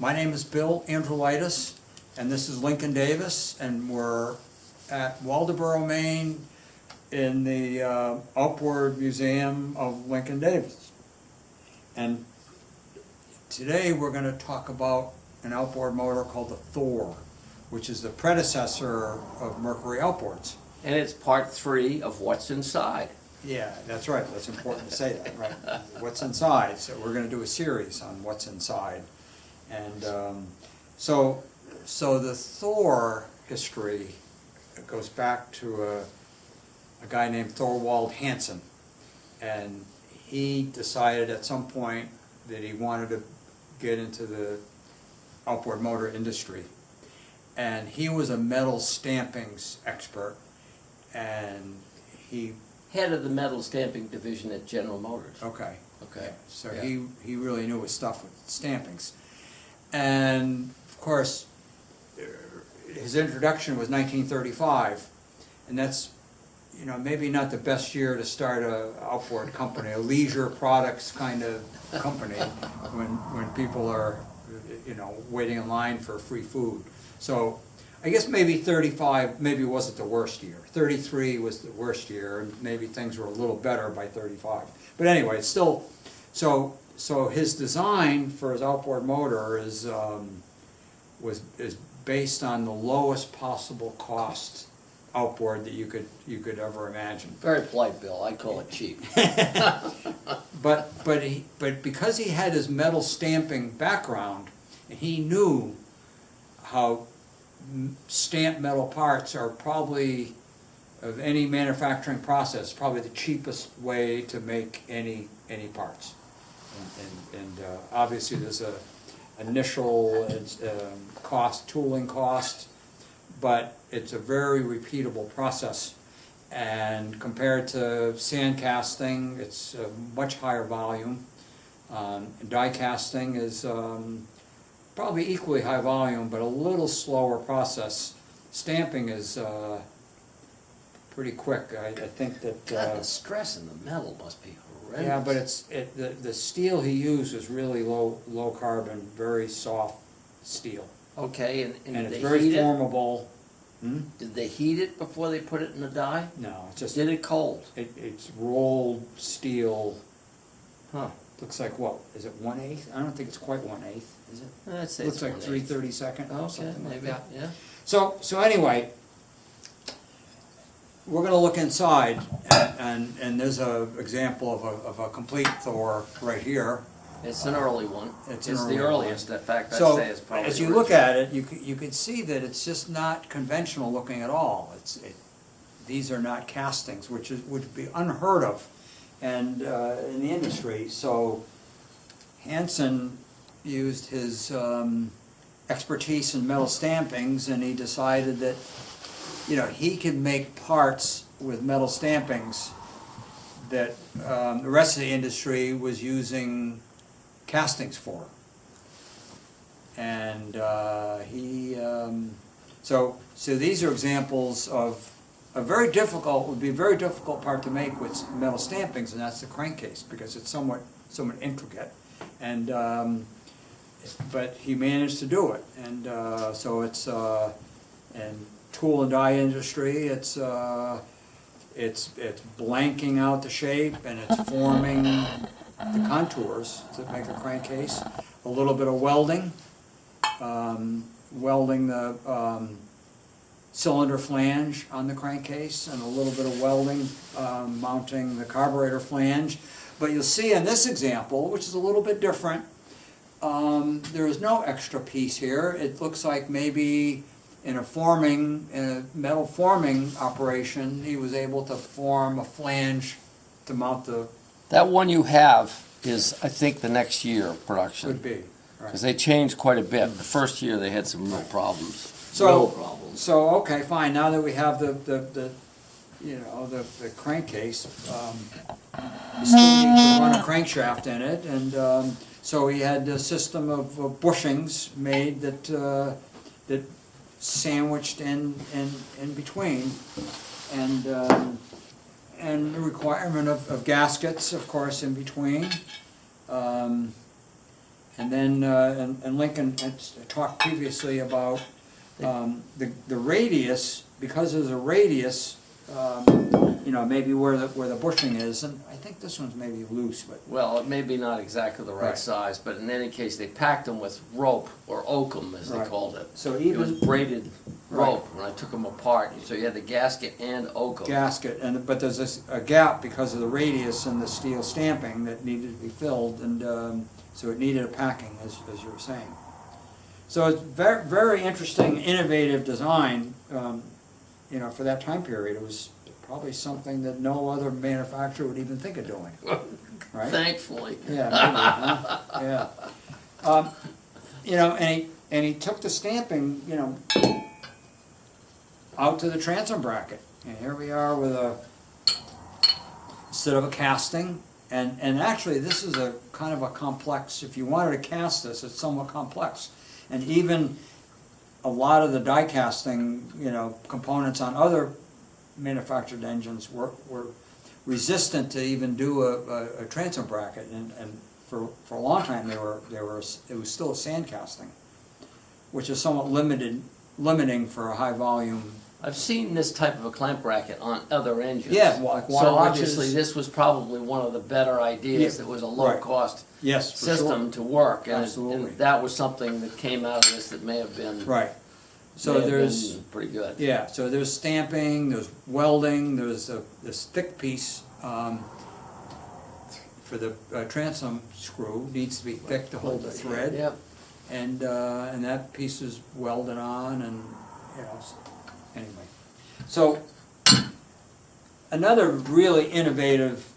My name is Bill Andrewlitis, and this is Lincoln Davis, and we're at Waldoboro, Maine, in the Upward Museum of Lincoln Davis. And today we're going to talk about an outboard motor called the Thor, which is the predecessor of Mercury outboards. And it's part 3 of What's Inside. Yeah, that's right. That's important to say that, right? What's inside. So we're going to do a series on what's inside. And so the Thor history goes back to a guy named Thorwald Hansen. And he decided at some point that he wanted to get into the outboard motor industry. And he was a metal stampings expert. And he... Head of the metal stamping division at General Motors. Okay. Okay. So Yeah. he really knew his stuff with stampings. And of course, his introduction was 1935, and that's, you know, maybe not the best year to start a outboard company, a leisure products kind of company, when people are, you know, waiting in line for free food. So I guess maybe 35 maybe wasn't the worst year. 33 was the worst year, and maybe things were a little better by 35. But anyway, it's still, so his design for his outboard motor is based on the lowest possible cost outboard that you could ever imagine. Very polite, Bill. I call it cheap. But because he had his metal stamping background, and he knew how stamped metal parts are probably, of any manufacturing process, probably the cheapest way to make any parts. And obviously there's a initial cost, tooling cost, but it's a very repeatable process. And compared to sand casting, it's a much higher volume. Die casting is probably equally high volume, but a little slower process. Stamping is pretty quick. I think that... God, the stress in the metal must be horrendous. Yeah, but the steel he used was really low carbon, very soft steel. Okay, and And did it's they very heat formable. Hmm? it? Did they heat it before they put it in the die? No, it's just... Did it cold? It's rolled steel. Huh. Looks like what? Is it 1/8? I don't think it's quite 1/8, is it? I'd say Looks it's like 1/8. 3/32 or Okay, something like maybe, that. yeah. So anyway, we're going to look inside, and there's an example of a complete Thor right here. It's an early one. It's It's an the early one. earliest. In fact, I'd So say it's probably as you the look original. at it, you can see that it's just not conventional looking at all. These are not castings, which would be unheard of, and in the industry. So Hansen used his expertise in metal stampings, and he decided that, you know, he could make parts with metal stampings that the rest of the industry was using castings for. And so these are examples of would be a very difficult part to make with metal stampings, and that's the crankcase, because it's somewhat intricate. And but he managed to do it, and so it's and tool and die industry, it's blanking out the shape, and it's forming the contours to make a crankcase. A little bit of welding, welding the cylinder flange on the crankcase, and a little bit of welding mounting the carburetor flange. But you'll see in this example, which is a little bit different, there is no extra piece here. It looks like maybe in a metal forming operation, he was able to form a flange to mount the... That one you have is, I think, the next year of production. Could be. Because they changed quite a bit. The first year they had some real problems. So okay, fine. Now that we have the crankcase, you still need to run a crankshaft in it, and so he had a system of bushings made that sandwiched in between, and the requirement of gaskets, of course, in between. And then, and Lincoln had talked previously about the radius, because there's a radius, you know, maybe where the bushing is, and I think this one's maybe loose, but Well, it may be not exactly the right Right. size, but in any case, they packed them with rope, or oakum, as they Right. called it. so It was even braided Right. rope when I took them apart, so you had the gasket and oakum. gasket, but there's a gap because of the radius and the steel stamping that needed to be filled, and so it needed a packing, as you were saying. So it's very, very interesting, innovative design, you know, for that time period. It was probably something that no other manufacturer would even think of doing, right? Thankfully. Yeah, maybe, huh? Yeah. You know, and he took the stamping, you know, out to the transom bracket. And here we are with instead of a casting, and actually this is a kind of a complex, if you wanted to cast this, it's somewhat complex. And even a lot of the die casting, you know, components on other manufactured engines were resistant to even do a transom bracket, and for a long time it was still a sand casting, which is somewhat limiting for a high volume. I've seen this type of a clamp bracket on other engines. Yeah, like water so witches. obviously this was probably one of the better ideas. Yeah, It was a right. low-cost Yes, for system to work, and, Absolutely. and that was something that came out of this that may have been Right. So may have there's been pretty good. yeah. So there's stamping, there's welding, there's this thick piece for the transom screw needs to be thick to hold the thread. Yep. And that piece is welded on, and you know, anyway. So another really innovative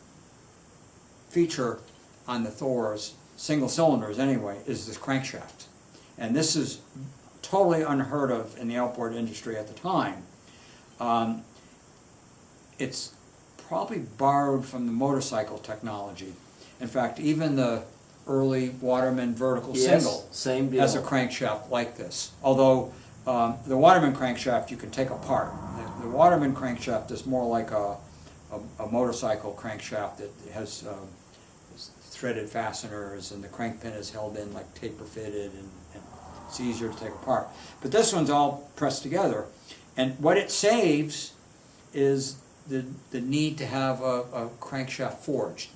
feature on the Thors, single cylinders anyway, is this crankshaft. And this is totally unheard of in the outboard industry at the time. It's probably borrowed from the motorcycle technology. In fact, even the early Waterman vertical single Yes, same deal. has a crankshaft like this. Although the Waterman crankshaft you can take apart. The Waterman crankshaft is more like a motorcycle crankshaft that has threaded fasteners, and the crank pin is held in like taper fitted, and it's easier to take apart. But this one's all pressed together, and what it saves is the need to have a crankshaft forged.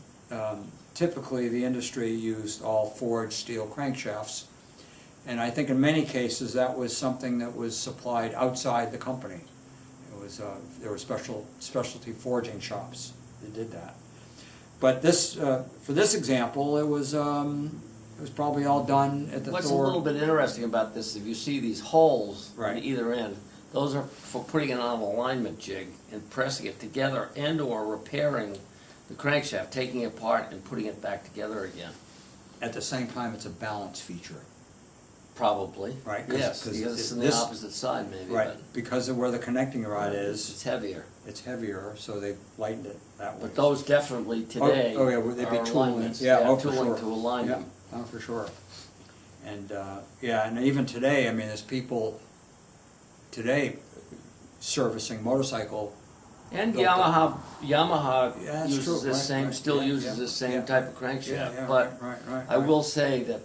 Typically, the industry used all forged steel crankshafts, and I think in many cases that was something that was supplied outside the company. It was there were specialty forging shops that did that. But this, for this example, it was probably all done at the What's Thor. a little bit interesting about this, if you see these holes Right. on either end, those are for putting it on an alignment jig and pressing it together, and or repairing the crankshaft, taking it apart and putting it back together again. At the same time, it's a balance feature, Probably. Right, 'cause- Yes, 'cause because it's on this- the opposite side maybe, right? but Because of where the connecting rod it's is, heavier. it's heavier, so they lightened it that way. But those definitely today oh yeah, well, they'd be are tooling. alignments. Yeah, oh, for tooling sure. to align Yeah, them. oh, for sure. And yeah, and even today, I mean, there's people today servicing motorcycle. And Built up. Yamaha Yeah, that's uses true, this right, same, right, still yeah, uses yeah, this same yeah. type of crankshaft. Yeah, But right. I will say that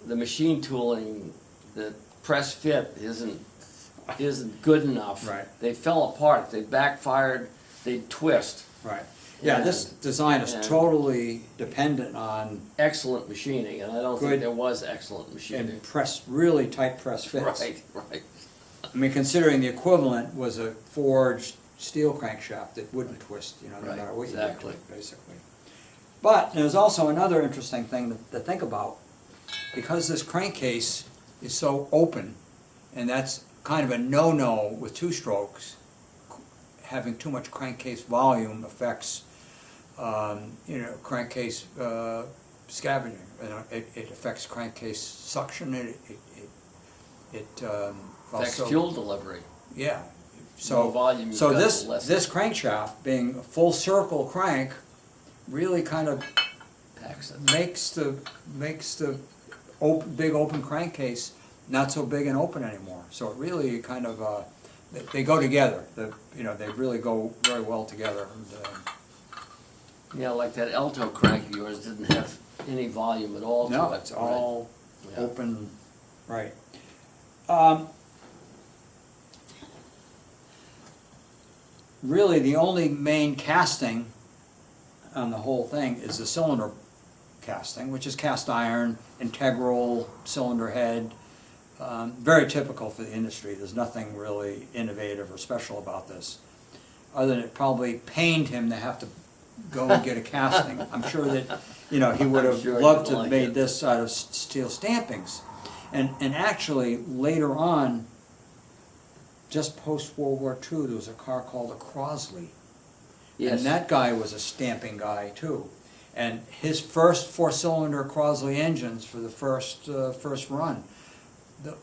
the machine tooling, the press fit isn't good enough. Right. They fell apart, they backfired, they twist. Right. Yeah, this design is and- totally dependent on Excellent machining, and I don't Good. think there was excellent machining. and really tight press fits. Right. I mean, considering the equivalent was a forged steel crankshaft that wouldn't twist, you know, no Right, matter what you did to exactly. it, basically. But there's also another interesting thing to think about. Because this crankcase is so open, and that's kind of a no-no with two strokes, having too much crankcase volume affects, you know, crankcase scavenging. You know, it affects crankcase suction. It Affects also, fuel delivery. yeah. More volume you've So got, this the less- this crankshaft, being a full circle crank, really kind of Packs it. makes the big open crankcase not so big and open anymore. So it really kind of they go together. You know, they really go very well together. And, Yeah, like that Alto crank of yours didn't have any volume at all to it. No, it's all Yeah. open, right. Um, Really, the only main casting on the whole thing is the cylinder casting, which is cast iron, integral cylinder head. Very typical for the industry. There's nothing really innovative or special about this, other than it probably pained him to have to go and get a casting. I'm sure that, you know, he would have Sure he loved to would have like made it. this out of steel stampings. And actually, later on, just post-World War II, there was a car called a Crosley. Yes. And that guy was a stamping guy too. And his first four-cylinder Crosley engines for the first run,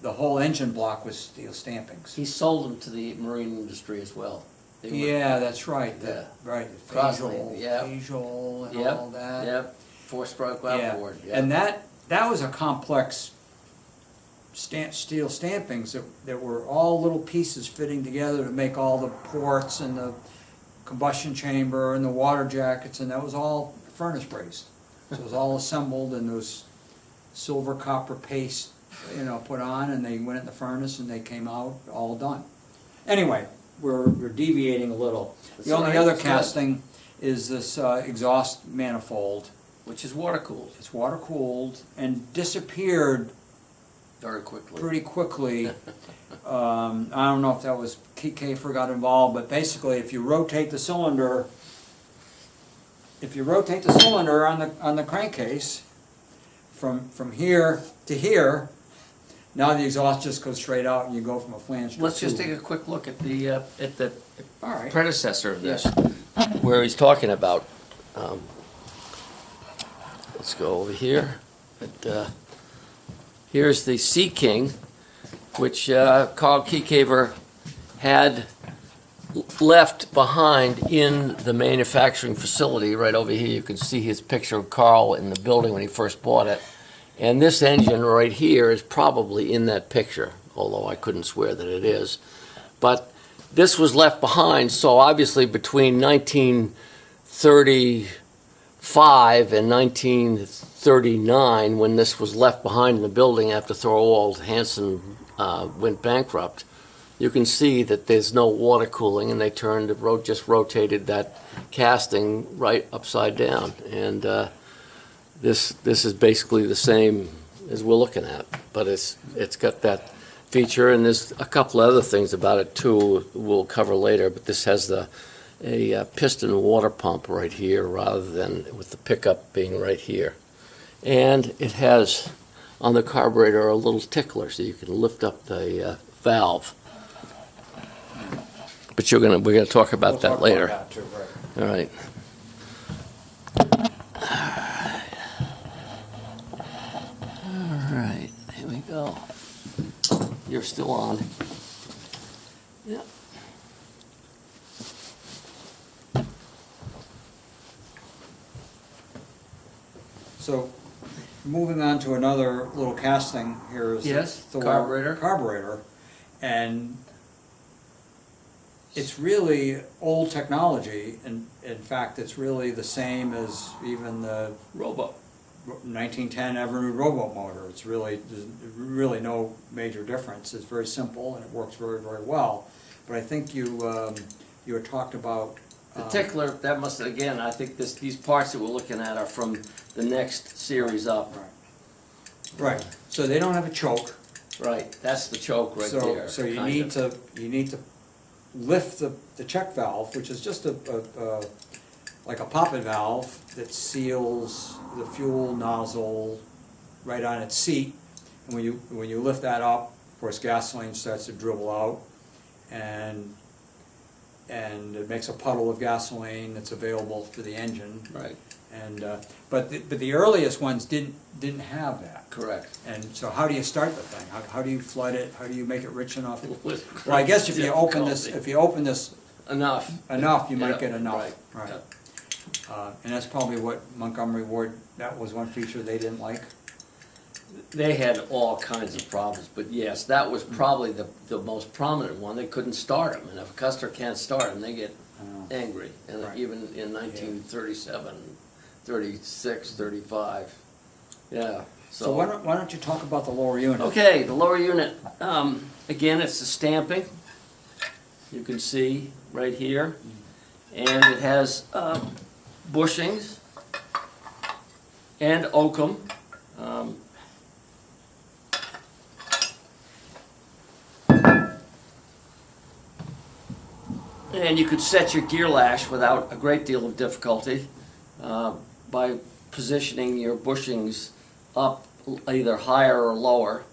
the whole engine block was steel stampings. He sold them to the marine industry as well. They were- Yeah, that's right. Yeah. Right. The Crosley, Faisal, yep. Faisal and Yep, all that. Yep, four-stroke Yeah. outboard, yeah. And that was a complex steel stampings that were all little pieces fitting together to make all the ports and the combustion chamber and the water jackets, and that was all furnace brazed. So it was all assembled in those silver copper paste, you know, put on, and they went in the furnace and they came out all done. Anyway, we're deviating a little. That's The only all right, other it's good. casting is this exhaust manifold. Which is water cooled It's water cooled and disappeared very quickly. pretty quickly. I don't know if that was Kafer got involved, but basically, if you rotate the cylinder on the crankcase from here to here, now the exhaust just goes straight out, and you go from a flange to a Let's just tube. take a quick look at the All right. predecessor of this, where he's talking about, let's go over here. Here's the Sea King, which Carl Kiekever had left behind in the manufacturing facility. Right over here, you can see his picture of Carl in the building when he first bought it. And this engine right here is probably in that picture, although I couldn't swear that it is. But this was left behind, so obviously between 1935 and 1939, when this was left behind in the building after Thorwald Hansen went bankrupt, you can see that there's no water cooling, and they just rotated that casting right upside down. And this is basically the same as we're looking at, but it's got that feature, and there's a couple other things about it too we'll cover later, but this has a piston water pump right here rather than with the pickup being right here. And it has on the carburetor a little tickler so you can lift up the valve. But we're gonna talk about We'll that talk later. about that too, right. All right. All right, here we go. You're still on. Yep. So, moving on to another little casting, here is Yes, the carburetor. Carburetor, and it's really old technology, and in fact, it's really the same as even the Robo. 1910 Evinrude rowboat motor. It's really, there's really no major difference. It's very simple and it works very, very well. But I think you had talked about The tickler, that must, again, I think these parts that we're looking at are from the next series up. right. So they don't have a choke. Right, that's the choke right there. So you kind need of. to lift the check valve, which is just like a poppet valve that seals the fuel nozzle right on its seat. And when you lift that up, of course, gasoline starts to dribble out, and it makes a puddle of gasoline that's available for the engine. Right, And but the earliest ones didn't have that. correct. And so how do you start the thing? How do you flood it? How do you make it rich enough? With Well, I guess if you open difficulty. this Enough. enough, you Yeah, might get enough. right, Right. yeah. And that's probably what Montgomery Ward, that was one feature they didn't like. They had all kinds of problems, but yes, that was probably the most prominent one. They couldn't start them, and if a customer can't start them, they get angry. And Right. even in 1937, 36, 35. Yeah. So why don't you talk about the lower unit? Okay, the lower unit, again, it's the stamping. You can see right here. And it has bushings and oakum. And you could set your gear lash without a great deal of difficulty by positioning your bushings up either higher or lower.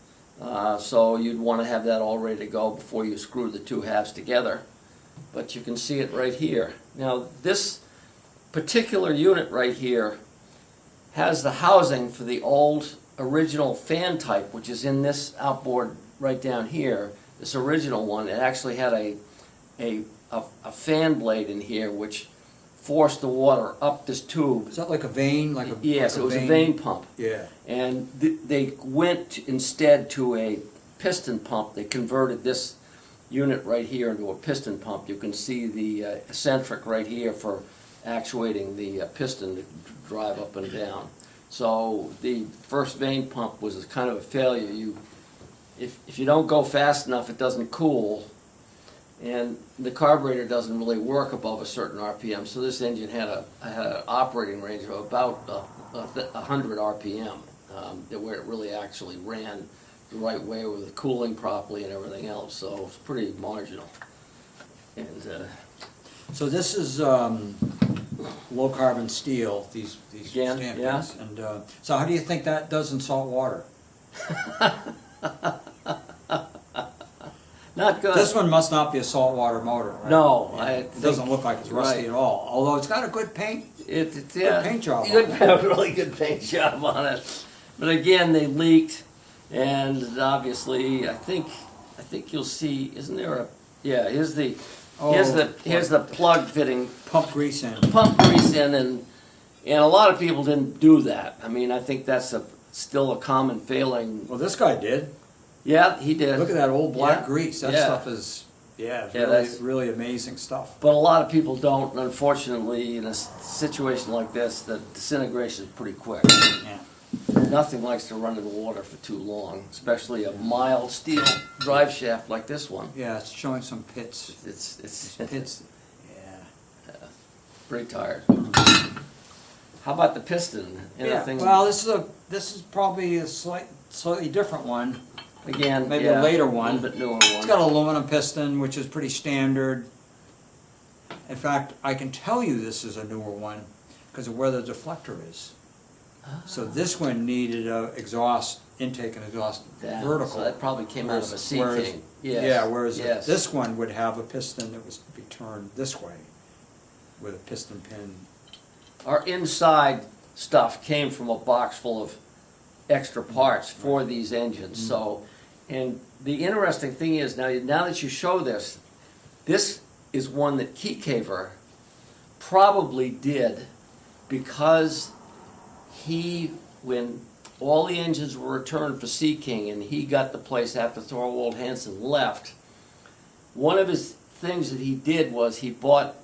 So you'd want to have that all ready to go before you screw the two halves together. But you can see it right here. Now this particular unit right here has the housing for the old original fan type, which is in this outboard right down here. This original one, it actually had a fan blade in here which forced the water up this tube. Is that like a vein? Yes, it was a vein pump. Yeah. And they went instead to a piston pump. They converted this unit right here into a piston pump. You can see the eccentric right here for actuating the piston to drive up and down. So the first vein pump was kind of a failure. If you don't go fast enough, it doesn't cool, and the carburetor doesn't really work above a certain RPM. So this engine had an operating range of about 100 RPM, where it really actually ran the right way with the cooling properly and everything else. So it's pretty marginal. And So this is low carbon steel, these Again, stampings. yeah. And so how do you think that does in salt water? not good. This one must not be a saltwater motor, right? No, Yeah. I It doesn't look like it's rusty right. at all, although it's got a good paint. It's yeah, paint job Good, on it. really good paint job on it. But again, they leaked, and obviously, I think you'll see. Isn't there a? Yeah, here's the plug fitting, Pump grease in. pump grease in, and a lot of people didn't do that. I mean, I think that's still a common failing. Well, this guy did. Yeah, he did. Look at that old black Yeah. grease. That Yeah. stuff is, Yeah, really, that's- really amazing stuff. But a lot of people don't, and unfortunately, in a situation like this, the disintegration is pretty quick. Yeah. Nothing likes to run in water for too long, especially a mild steel drive shaft like this one. Yeah, it's showing some pits. It's Pits. Yeah. pretty tired. How about the piston? Anything? Yeah. Well, this is probably a slightly different one. Again, maybe yeah, a later one. little bit newer one. It's got an aluminum piston, which is pretty standard. In fact, I can tell you this is a newer one because of where the deflector is. So this one needed a intake and exhaust Yeah, vertical. So that probably came out of a Sea Whereas- King. Yes. Yeah, whereas yes. this one would have a piston that was to be turned this way with a piston pin. Our inside stuff came from a box full of extra parts for these engines. So, and the interesting thing is now that you show this is one that Key Caver probably did because when all the engines were returned for Sea King and he got the place after Thorwald Hansen left, one of his things that he did was he bought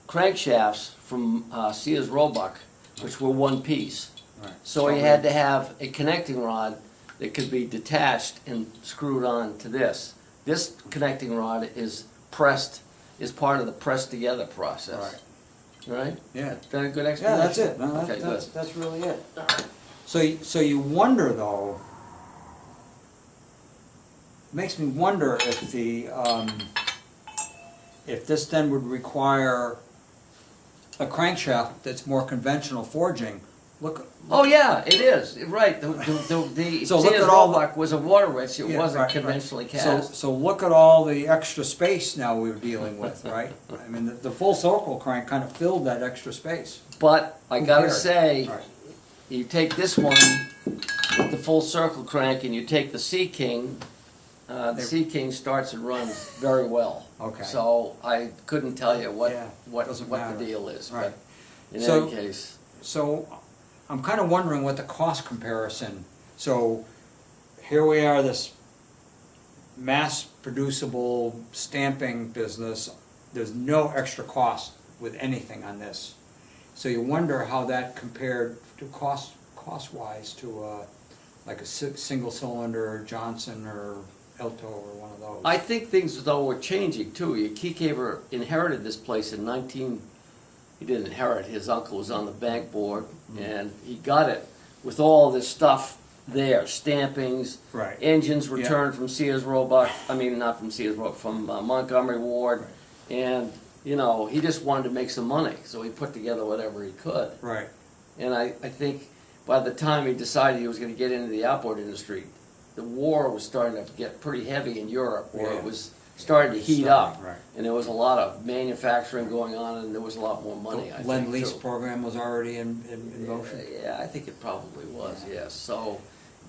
crankshafts from Sears Roebuck, which were one piece. Right. So he had to have a connecting rod that could be detached and screwed on to this. This connecting rod is part of the pressed together process. Right? Yeah. Is that a good Yeah, explanation? that's it. No, Okay, good. that's really it. So you wonder though. Makes me wonder if if this then would require a crankshaft that's more conventional forging. Look. Oh yeah, it is. Right. The So look Sears at all Roebuck was a water witch. It Yeah, wasn't right, conventionally right. cast. So look at all the extra space now we're dealing with, right? I mean, the full circle crank kind of filled that extra space. But I Who gotta cares? say, Right. you take this one with the full circle crank and you take the Sea King, the Sea King starts and runs very well. Okay. So I couldn't tell you what Yeah, what doesn't what matter. the deal is. Right. But in So- any case, So I'm kind of wondering what the cost comparison. So here we are, this mass producible stamping business. There's no extra cost with anything on this. So you wonder how that compared to cost cost-wise to, like a single cylinder Johnson or Elto or one of those? I think things though were changing too. Keycaver inherited this place in he didn't inherit, his uncle was on the bank board, and he got it with all this stuff there, stampings, Right. engines Yeah. returned from Sears Roebuck, not from Sears Roebuck, from Montgomery Ward, and, he just wanted to make some money, so he put together whatever he could. Right, And I think by the time he decided he was gonna get into the outboard industry, the war was starting to get pretty heavy in Europe, or Yeah. it was starting to heat up. Right. And there was a lot of manufacturing going on, and there was a lot more money, I The think, Lend-Lease too. program was already in motion? Yeah, I think it probably was, yes. So,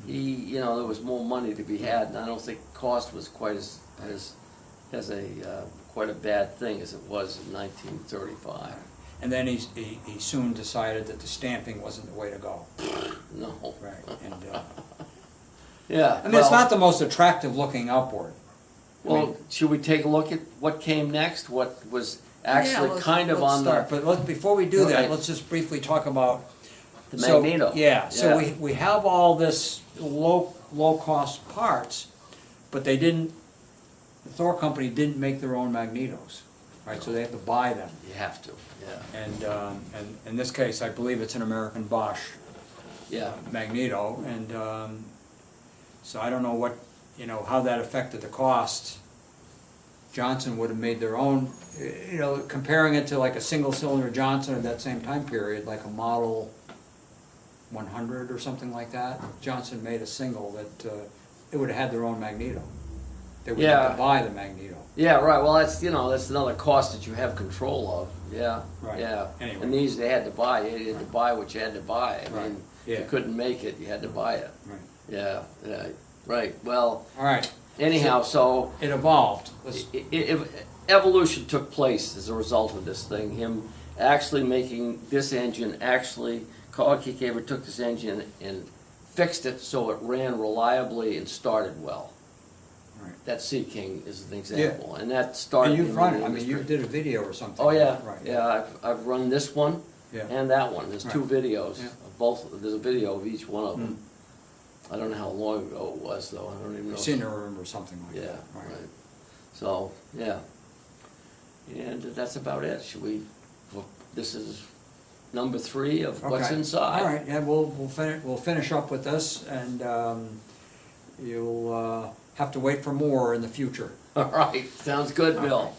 there was more money to be had, and I don't think cost was quite quite a bad thing as it was in 1935. And then he soon decided that the stamping wasn't the way to go. No. Right, and, Yeah. I mean, it's not the most attractive looking outboard. Well, should we take a look at what came next? What was actually But before we do that, Okay. let's just briefly talk about. the So, magneto? Yeah, so we have all this low-cost parts, but the Thor company didn't make their own magnetos, right, so they have to buy them. You have to, yeah. And in this case, I believe it's an American Bosch Yeah. magneto, and so I don't know how that affected the cost. Johnson would have made their own, comparing it to like a single-cylinder Johnson at that same time period, like a Model 100 or something like that. Johnson made a single that it would have had their own magneto. They would have to Yeah. buy the magneto. Yeah, right, well, that's another cost that you have control of, yeah, Right. yeah. Anyway. And these, they had to buy, you had to buy what you had to buy. I Right. mean, Yeah. you couldn't make it, you had to buy it. Right. Yeah, right, well, All right, anyhow, so it evolved. Let's- evolution took place as a result of this thing, him actually making this engine, Carl Keycaver took this engine and fixed it so it ran reliably and started well. Right. That Sea King is an example, and that started And in you've the run it, I mean, industry. you did a video or something. Oh, yeah, Right, yeah, I've run this one Yeah. and that one, there's two Right. videos Yeah. of both, there's a video of each one of them. Mm. I don't know how long ago it was, though, I don't even know. Senior room or something like Yeah, that. right, so, yeah. And that's about it, this is number 3 of what's Okay. inside. All right, yeah, we'll finish up with this, and you'll have to wait for more in the future. All right, sounds good, Bill.